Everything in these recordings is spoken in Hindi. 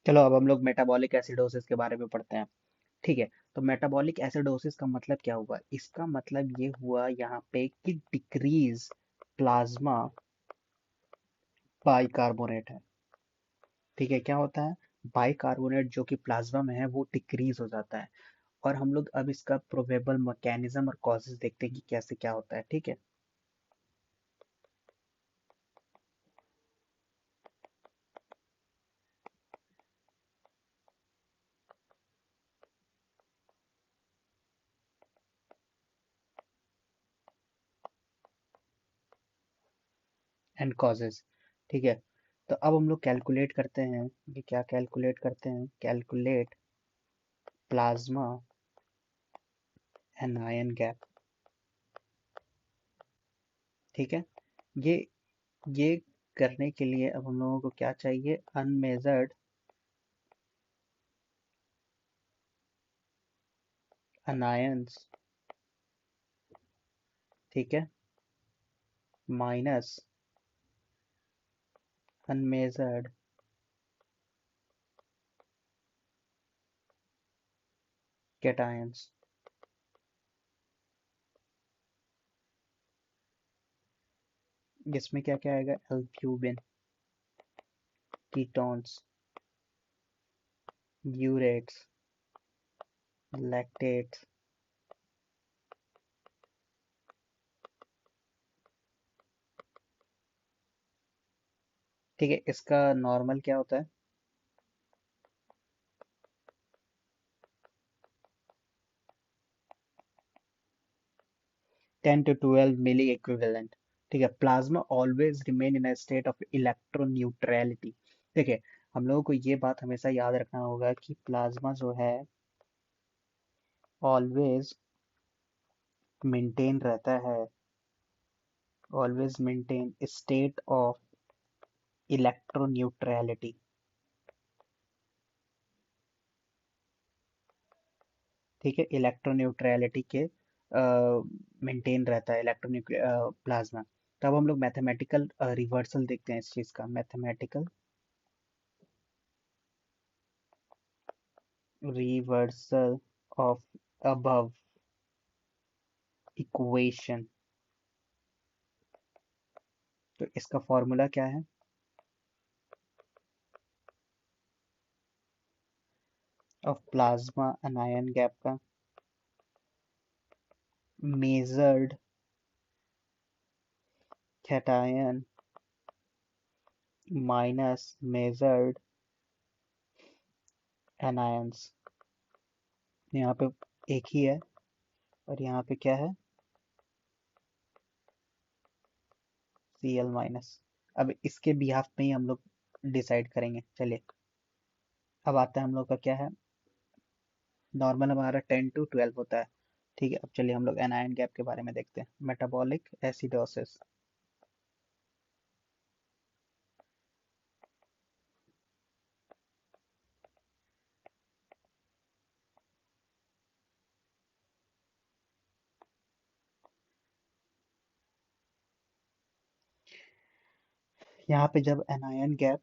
चलो अब हम लोग मेटाबॉलिक एसिडोसिस के बारे में पढ़ते हैं। ठीक है। तो मेटाबॉलिक एसिडोसिस का मतलब क्या हुआ? इसका मतलब ये हुआ यहाँ पे कि डिक्रीज प्लाज्मा बाइकार्बोनेट है। ठीक है, क्या होता है? बाइकार्बोनेट जो कि प्लाज्मा में है वो डिक्रीज हो जाता है। और हम लोग अब इसका प्रोबेबल मैकेनिज्म और कॉजेज देखते हैं कि कैसे क्या होता है। ठीक है। And causes. ठीक है। तो अब हम लोग कैलकुलेट करते हैं कि क्या कैलकुलेट करते हैं, कैलकुलेट प्लाज्मा एनायन गैप। ठीक है। ये ये करने के लिए अब हम लोगों को क्या चाहिए? Unmeasured anions. ठीक है। Minus unmeasured cations. इसमें क्या क्या आएगा? Albumin, ketones, urates, lactates. ठीक है, इसका नॉर्मल क्या होता है? 10 to 12 मिली इक्विवेलेंट। ठीक है। Plasma always remain in a state of electroneutrality. देखिए, हम लोगों को ये बात हमेशा याद रखना होगा कि प्लाज्मा जो है ऑलवेज मेंटेन रहता है, ऑलवेज मेंटेन स्टेट ऑफ इलेक्ट्रोन्यूट्रलिटी। ठीक है, इलेक्ट्रोन्यूट्रलिटी के मेंटेन रहता है इलेक्ट्रोन्यूक प्लाज्मा। तब हम लोग मैथमेटिकल रिवर्सल देखते हैं इस चीज का, mathematical reversal of above equation. तो इसका फॉर्मूला क्या है? ऑफ प्लाज्मा अनायन गैप का measured cation minus measured anions. यहाँ पे एक ही है और यहाँ पे क्या है? Cl minus. अब इसके बिहाफ में ही हम लोग डिसाइड करेंगे। चलिए, अब आता है हम लोग का क्या है? नॉर्मल हमारा 10 to 12 होता है। ठीक है, अब चलिए हम लोग एनायन गैप के बारे में देखते हैं। Metabolic acidosis. यहाँ पे जब एनायन गैप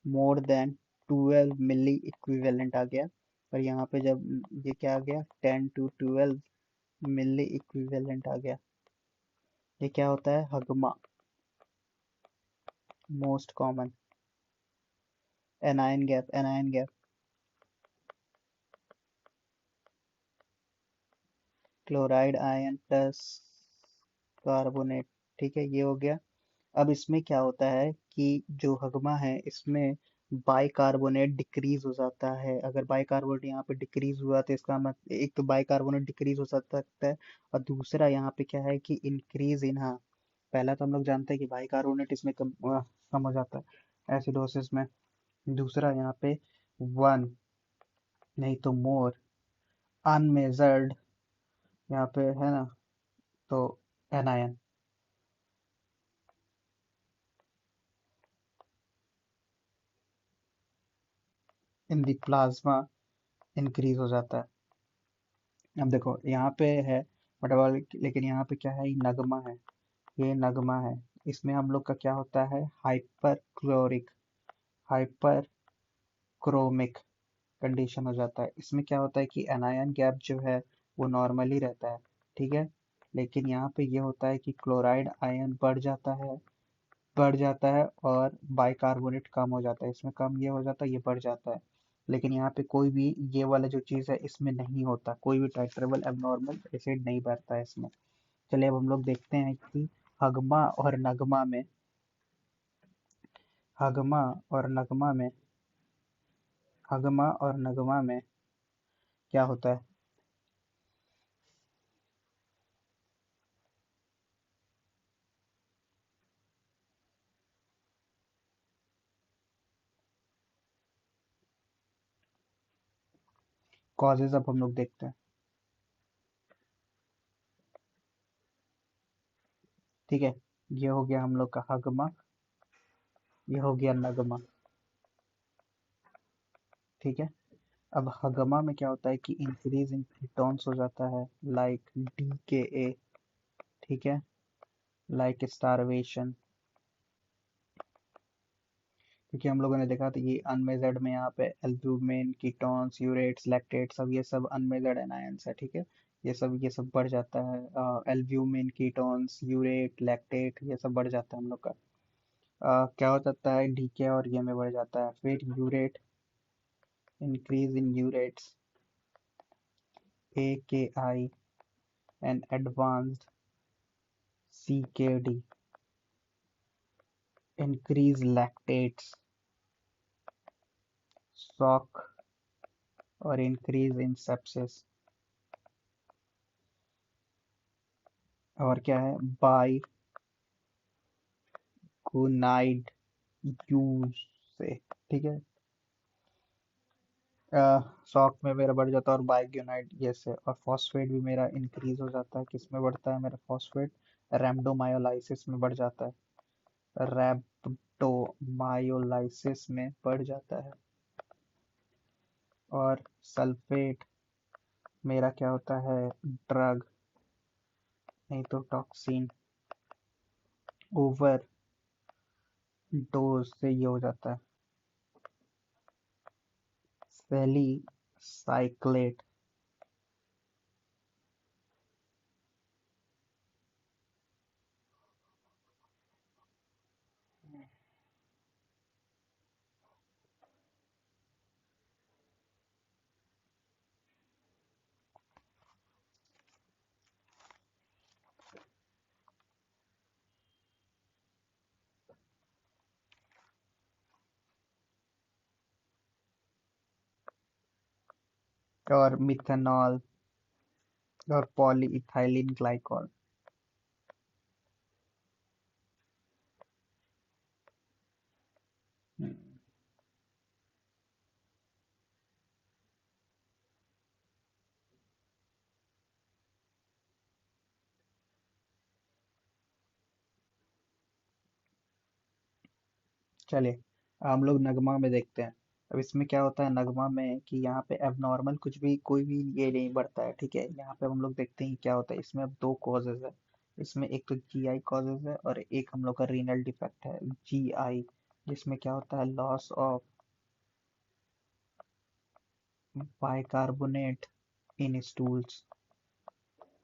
मोर देन 12 मिली इक्विवेलेंट आ गया, और यहाँ पे जब ये क्या आ गया? 10 to 12 मिली इक्विवेलेंट आ गया, ये क्या होता है? HAGMA, most common anion gap. Anion gap chloride ion plus carbonate. ठीक है, ये हो गया। अब इसमें क्या होता है कि जो हगमा है इसमें बाइकार्बोनेट डिक्रीज हो जाता है। अगर बाइकार्बोनेट यहाँ पे डिक्रीज हुआ तो इसका मतलब एक तो बाइकार्बोनेट डिक्रीज हो सकता है, और दूसरा यहाँ पे क्या है कि इंक्रीज इन, हाँ, पहला तो हम लोग जानते हैं कि बाइकार्बोनेट इसमें कम हो जाता है एसिडोसिस में। दूसरा यहाँ पे वन नहीं तो मोर अनमेजर्ड यहाँ पे है ना, तो anion in the plasma increase हो जाता है। अब देखो यहाँ पे है मेटाबॉलिक, लेकिन यहाँ पे क्या है? ये नगमा है, ये नगमा है। इसमें हम लोग का क्या होता है, hyperchloric, hyperchromic condition हो जाता है। इसमें क्या होता है कि एनायन गैप जो है वो नॉर्मली रहता है, ठीक है। लेकिन यहाँ पे ये होता है कि क्लोराइड आयन बढ़ जाता है और बाइकार्बोनेट कम हो जाता है। इसमें कम ये हो जाता है, ये बढ़ जाता है। लेकिन यहाँ पे कोई भी ये वाला जो चीज़ है इसमें नहीं होता, कोई भी टाइट्रेबल एबनॉर्मल एसिड नहीं बढ़ता है इसमें। चलिए अब हम लोग देखते हैं कि हगमा और नगमा में, हगमा और नगमा में, हगमा और नगमा में क्या होता है। कॉजेज अब हम लोग देखते हैं, ठीक है। ये हो गया हम लोग का हगमा, ये हो गया नगमा, ठीक है। अब हगमा में क्या होता है कि इंक्रीज इन कीटोन्स हो जाता है, लाइक DKA, ठीक है, लाइक स्टारवेशन। क्योंकि हम लोगों ने देखा था ये अनमेजर्ड में यहाँ पे एल्ब्यूमिन, कीटोन्स, यूरेट्स, लैक्टेट्स, सब ये सब अनमेजर्ड एनायंस है, ठीक है। ये सब बढ़ जाता है, एल्ब्यूमिन, कीटोन्स, यूरेट, लैक्टेट, ये सब बढ़ जाता है हम लोग का। क्या हो जाता है, डीके और ये में बढ़ जाता है। फिर urate, increase in urates, AKI and advanced CKD, increase lactates, shock और इंक्रीज इन सेप्सिस। और क्या है, बाई गुनाइड यूज से, ठीक है। शॉक में मेरा बढ़ जाता है और बाइग्यूनाइट ये से। और फॉस्फेट भी मेरा इंक्रीज हो जाता है, किस में बढ़ता है मेरा फॉस्फेट, रैप्डोमायोलाइसिस में बढ़ जाता है, रैप्डोमायोलाइसिस में बढ़ जाता है। और सल्फेट मेरा क्या होता है, ड्रग, नहीं तो टॉक्सिन, ओवर डोज से ये हो जाता है, सेलीसाइक्लेट। और मिथेनॉल और पॉलीइथाइलिन ग्लाइकॉल। चलिए हम लोग नगमा में देखते हैं। अब इसमें क्या होता है नगमा में कि यहाँ पे एबनॉर्मल कुछ भी, कोई भी ये नहीं बढ़ता है, ठीक है। यहाँ पे हम लोग देखते हैं कि क्या होता है। इसमें अब दो कॉजेज है, इसमें एक तो GI कॉजेज है और एक हम लोग का रीनल डिफेक्ट है, GI, जिसमें क्या होता है, loss of bicarbonate in stools,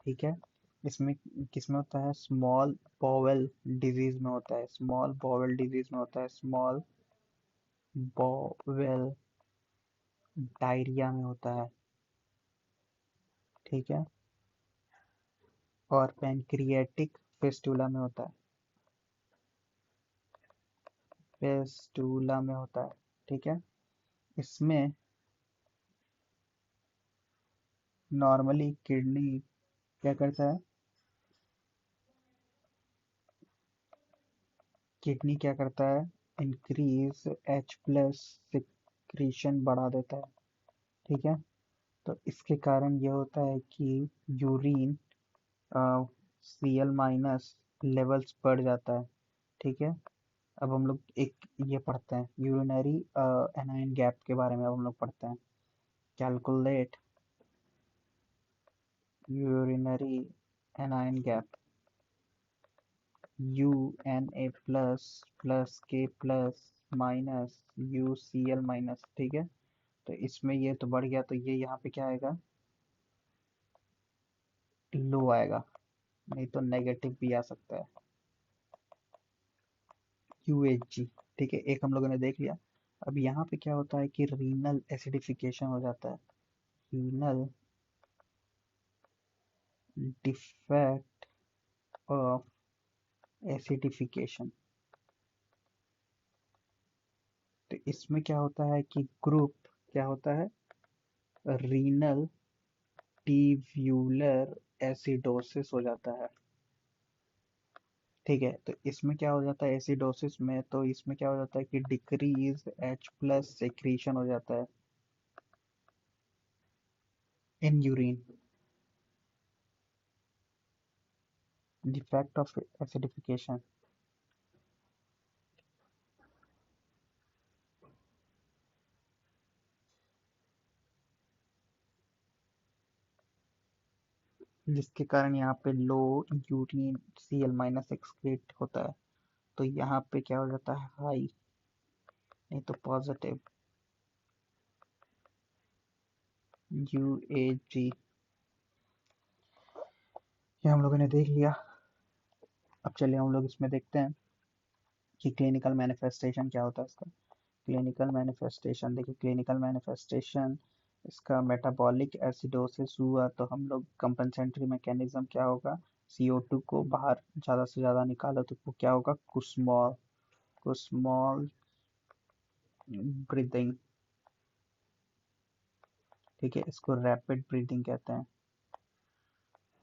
ठीक है। इसमें किसमें होता है, स्मॉल बॉवेल डिजीज में होता है, स्मॉल बॉवेल डिजीज में होता है, स्मॉल बॉवेल डायरिया में होता है, ठीक है। और पैनक्रियाटिक फेस्टुला में होता है, फेस्टुला में होता है, ठीक है। इसमें नॉर्मली किडनी क्या करता है, किडनी क्या करता है, इंक्रीज H+ सिक्रीशन बढ़ा देता है, ठीक है। तो इसके कारण ये होता है कि यूरिन Cl- लेवल्स बढ़ जाता है, ठीक है। अब हम लोग एक ये पढ़ते हैं यूरिनरी एनायन गैप के बारे में, अब हम लोग पढ़ते हैं। Calculate urinary anion gap, UNA++K+ minus UCl-, ठीक है। तो इसमें ये तो बढ़ गया, तो ये यहाँ पे क्या आएगा, लो आएगा, नहीं तो नेगेटिव भी आ सकता है, UHG। ठीक है, एक हम लोगों ने देख लिया। अब यहाँ पे क्या होता है कि रीनल एसिडिफिकेशन हो जाता है, रीनल डिफेक्ट ऑफ एसिडिफिकेशन। तो इसमें क्या होता है कि ग्रुप क्या होता है, रीनल ट्यूब्यूलर एसिडोसिस हो जाता है। ठीक है, तो इसमें क्या हो जाता है एसिडोसिस में, तो इसमें क्या हो जाता है कि डिक्रीज H+ सेक्रीशन हो जाता है in urine, defect of acidification. जिसके कारण यहाँ पे लो यूरिन Cl- एक्सक्रीट होता है, तो यहाँ पे क्या हो जाता है हाई, नहीं तो पॉजिटिव, UAG। ये हम लोगों ने देख लिया। अब चलिए हम लोग इसमें देखते हैं कि क्लिनिकल मैनिफेस्टेशन क्या होता है इसका। क्लिनिकल मैनिफेस्टेशन देखिए, क्लिनिकल मैनिफेस्टेशन इसका मेटाबॉलिक एसिडोसिस हुआ तो हम लोग कंपनसेटरी मैकेनिज्म क्या होगा, CO2 को बाहर ज़्यादा से ज़्यादा निकालो तो वो क्या होगा, कुस्मॉल, कुस्मॉल ब्रीदिंग। ठीक है, इसको रैपिड ब्रीदिंग कहते हैं।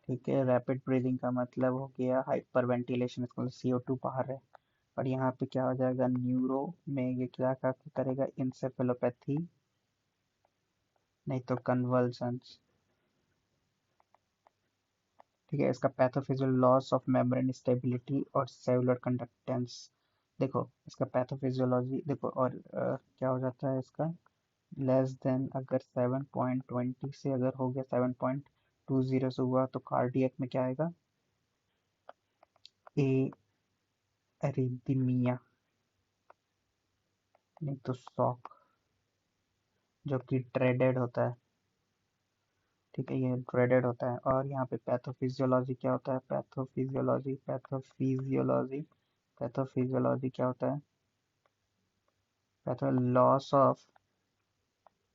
ठीक है, रैपिड ब्रीदिंग का मतलब हो गया हाइपर वेंटिलेशन, इसका मतलब CO2 बाहर है। और यहाँ पे क्या हो जाएगा, न्यूरो में ये क्या करेगा, इंसेफेलोपैथी, नहीं तो कन्वल्सन्स। ठीक है, इसका पैथोफिजियल लॉस ऑफ मेम्ब्रेन स्टेबिलिटी और सेलुलर कंडक्टेंस। देखो इसका पैथोफिजियोलॉजी देखो, और क्या हो जाता है इसका, लेस देन अगर 7.20 से अगर हो गया, 7.20 से हुआ तो कार्डियक में क्या आएगा, ए एरिदमिया, नहीं तो शॉक, जो कि ड्रेडेड होता है। ठीक है, ये ड्रेडेड होता है। और यहाँ पे पैथोफिजियोलॉजी क्या होता है, पैथोफिजियोलॉजी पैथोफिजियोलॉजी पैथोफिजियोलॉजी क्या होता है, patho loss of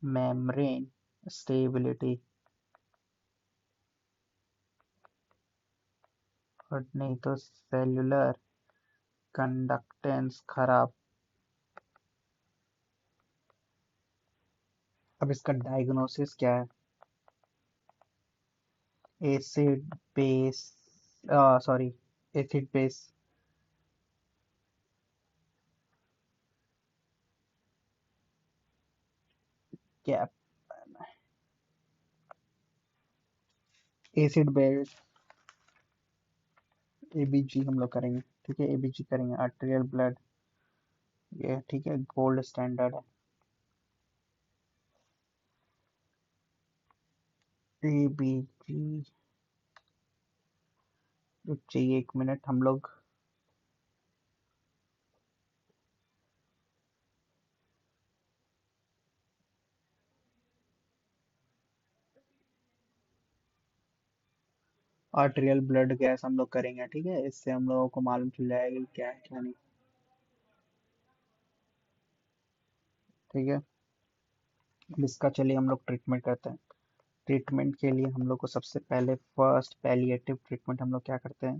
membrane stability, और नहीं तो सेल्यूलर कंडक्टेंस खराब। अब इसका डायग्नोसिस क्या है, acid base, sorry, acid base, क्या, एसिड बेस ABG हम लोग करेंगे। ठीक है, ABG करेंगे, आर्टेरियल ब्लड, ये ठीक है गोल्ड स्टैंडर्ड है। ABG चाहिए, 1 मिनट हम लोग, आर्टेरियल ब्लड गैस हम लोग करेंगे। ठीक है, इससे हम लोगों को मालूम चल जाएगा कि क्या है क्या नहीं। ठीक है, अब इसका चलिए हम लोग ट्रीटमेंट करते हैं। ट्रीटमेंट के लिए हम लोग को सबसे पहले फर्स्ट पैलिएटिव ट्रीटमेंट हम लोग क्या करते हैं,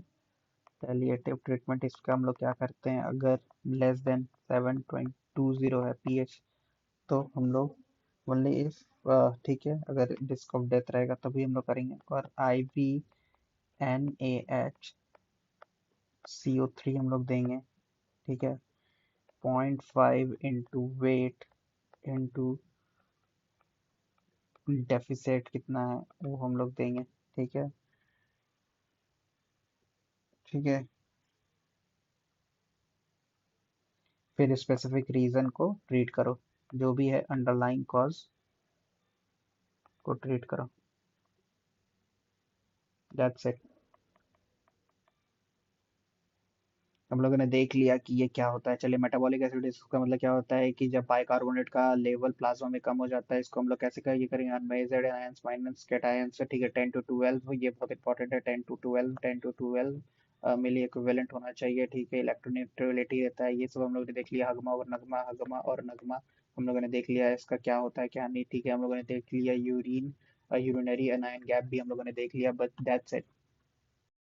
पैलिएटिव ट्रीटमेंट इसका हम लोग क्या करते हैं, अगर लेस देन 7.20 है pH, तो हम लोग ओनली इफ, ठीक है, अगर रिस्क ऑफ डेथ रहेगा तभी हम लोग करेंगे। और IV NaHCO3 हम लोग देंगे। ठीक है, 0.5 इंटू वेट इंटू डेफिसिट कितना है वो हम लोग देंगे। ठीक है, ठीक है, फिर स्पेसिफिक रीजन को ट्रीट करो, जो भी है अंडरलाइंग कॉज को ट्रीट करो, दैट्स इट। हम लोगों ने देख लिया कि ये क्या होता है। चलिए, मेटाबॉलिक एसिडोसिस का मतलब क्या होता है कि जब बाइकार्बोनेट का लेवल प्लाज्मा में कम हो जाता है, इसको हम लोग कैसे कर ये करेंगे, अनमेजर्ड आयंस माइनस कैटायंस से, ठीक है। 10 to 12, ये बहुत इंपॉर्टेंट है। 10 to 12, 10 to 12 मिली इक्विवेलेंट होना चाहिए, ठीक है। इलेक्ट्रोनेट्रिलिटी रहता है। ये सब हम लोगों ने देख लिया। हगमा और नगमा, हगमा और नगमा हम लोगों ने देख लिया है, इसका क्या होता है क्या नहीं, ठीक है। हम लोगों ने देख लिया यूरिन, यूरिनरी एनायन गैप भी हम लोगों ने देख लिया, बट दैट्स इट।